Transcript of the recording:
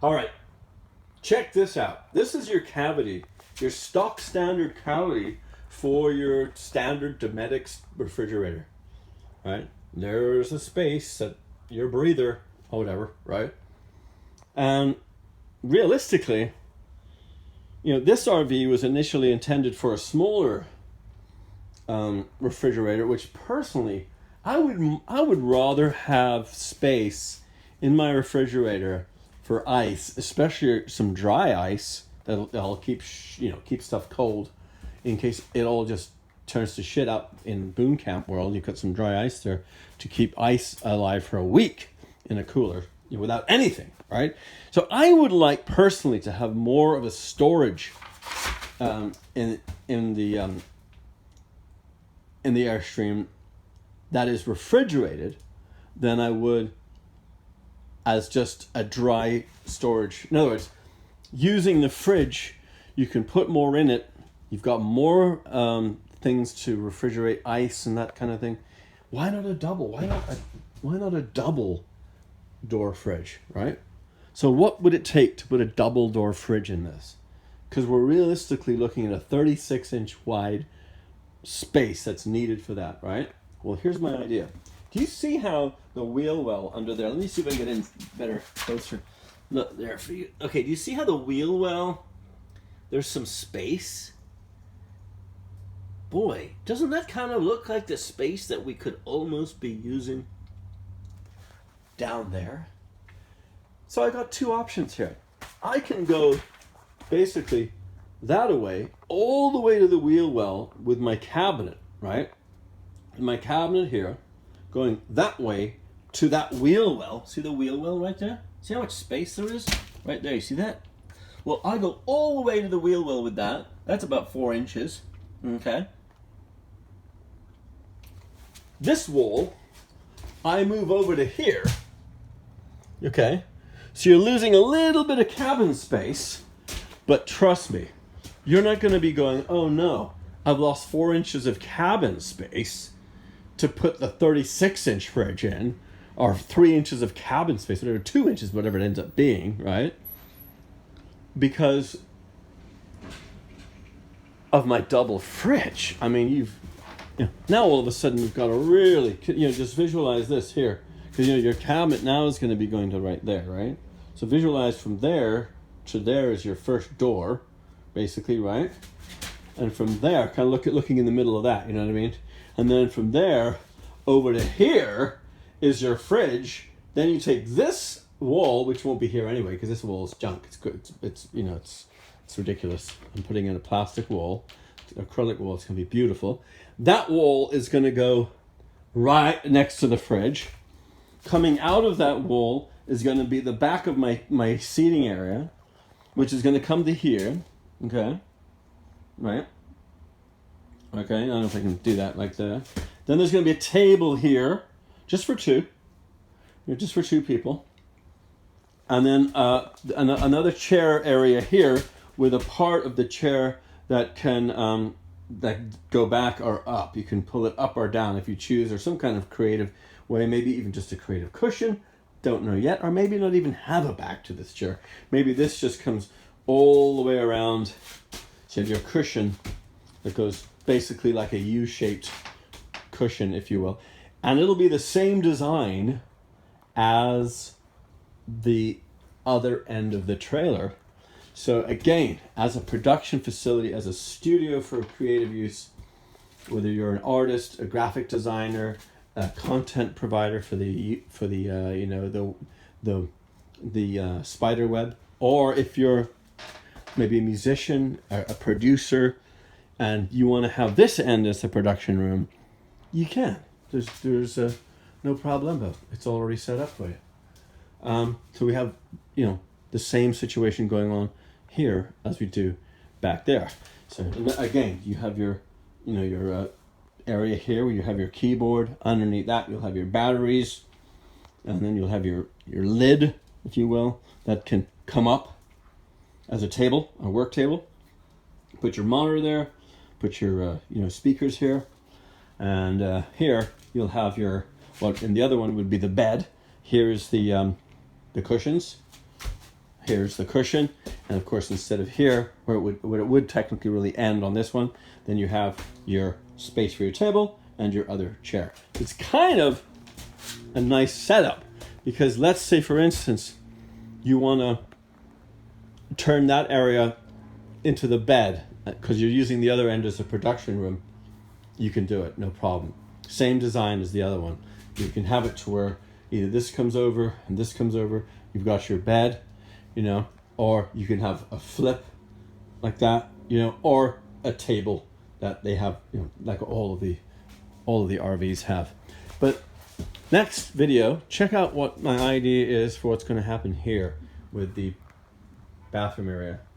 All right, check this out. This is your cavity, your stock standard cavity for your standard Dometic refrigerator, right? There's a space that your breather or whatever, right? And realistically, this RV was initially intended for a smaller refrigerator, which personally, I would rather have space in my refrigerator for ice, especially some dry ice that'll keep keep stuff cold, in case it all just turns to shit up in boom camp world. You put some dry ice there to keep ice alive for a week in a cooler without anything, right? So I would like personally to have more of a storage in the Airstream that is refrigerated than I would as just a dry storage. In other words, using the fridge, you can put more in it. You've got more things to refrigerate ice and that kind of thing. Why not a double? Why not a double door fridge, right? So what would it take to put a double door fridge in this? Because we're realistically looking at a 36-inch wide space that's needed for that, right? Well, here's my idea. Do you see how the wheel well under there, let me see if I can get in better, closer. Look there for you. Okay, do you see how the wheel well, there's some space? Boy, doesn't that kind of look like the space that we could almost be using down there? So I got two options here. I can go basically that away, all the way to the wheel well with my cabinet, right? And my cabinet here, going that way to that wheel well. See the wheel well right there? See how much space there is? Right there, you see that? Well, I go all the way to the wheel well with that. That's about 4 inches, okay? This wall, I move over to here, okay? So you're losing a little bit of cabin space, but trust me, you're not going to be going, oh no, I've lost 4 inches of cabin space to put the 36-inch fridge in, or 3 inches of cabin space, whatever, 2 inches, whatever it ends up being, right? Because of my double fridge. I mean, now all of a sudden you've got to really, just visualize this here. Because, your cabinet now is going to be going to right there, right? So visualize from there to there is your first door, basically, right? And from there, kind of looking in the middle of that, you know what I mean? And then from there over to here is your fridge. Then you take this wall, which won't be here anyway, because this wall is junk. It's good. It's ridiculous. I'm putting in a plastic wall, acrylic wall. It's gonna be beautiful. That wall is gonna go right next to the fridge. Coming out of that wall is gonna be the back of my seating area, which is gonna come to here. Okay, right. Okay, I don't know if I can do that like that. Then there's going to be a table here, just for two. Just for two people. And then another chair area here with a part of the chair that can that go back or up. You can pull it up or down if you choose, or some kind of creative way, maybe even just a creative cushion. Don't know yet. Or maybe not even have a back to this chair. Maybe this just comes all the way around. So you have your cushion that goes basically like a U-shaped cushion, if you will. And it'll be the same design as the other end of the trailer. So again, as a production facility, as a studio for creative use, whether you're an artist, a graphic designer, a content provider for the spider web, or if you're maybe a musician, a producer, and you want to have this end as the production room, you can. There's no problemo. It's already set up for you. So we have, the same situation going on here as we do back there. So again, you have your area here where you have your keyboard. Underneath that, you'll have your batteries, and then you'll have your lid, if you will, that can come up as a table, a work table. Put your monitor there. Put your speakers here, and here you'll have and the other one would be the bed. Here's the cushions. here's the cushion, and of course instead of here where it would technically really end on this one, then you have your space for your table and your other chair. It's kind of a nice setup, because let's say for instance you want to turn that area into the bed because you're using the other end as a production room. You can do it, no problem. Same design as the other one. You can have it to where either this comes over and this comes over. You've got your bed, you know, or you can have a flip like that, you know, or a table that they have, you know, like all of the RVs have. But next video, check out what my idea is for what's going to happen here with the bathroom area.